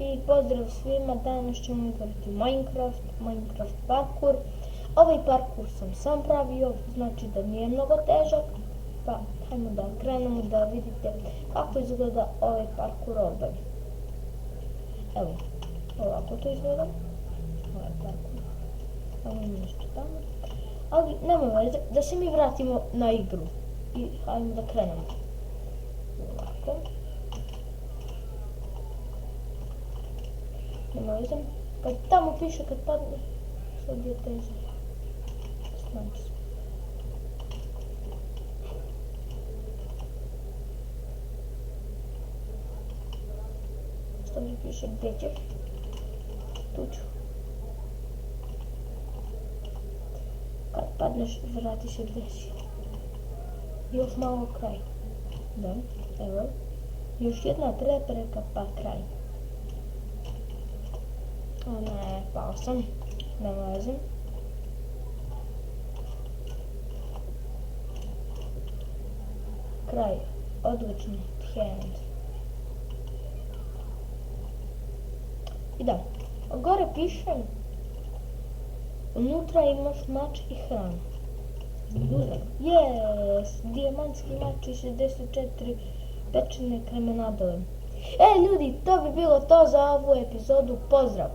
I pozdrav svima, danas ćemo igrati Minecraft parkour. Ovaj parkour sam sam pravio, znači da nije mnogo težak. Pa hajmo da krenemo da vidite kako izgleda ovaj parkour ovdje. Evo, ovako to izgleda. Ovaj parkour. Evo nešto tamo. Ali nema veze, da se mi vratimo na igru. I hajmo da krenemo. Ovako. Nema veze. Kad tamo piše kad padne, sad je teže. Znači se. Što mi piše gdje ćeš? Tu ću. Kad padneš, vrati se gdje si. Još malo kraj. Da, evo. Još jedna prepreka pa kraj. O ne, pao sam. Nema veze. Kraj. Odlično. Hand. I da. Gore piše. Unutra imaš mač i hranu. Yes! Dijamantski mač i 64 pečene kremenadove. Ljudi, to bi bilo to za ovu epizodu. Pozdrav!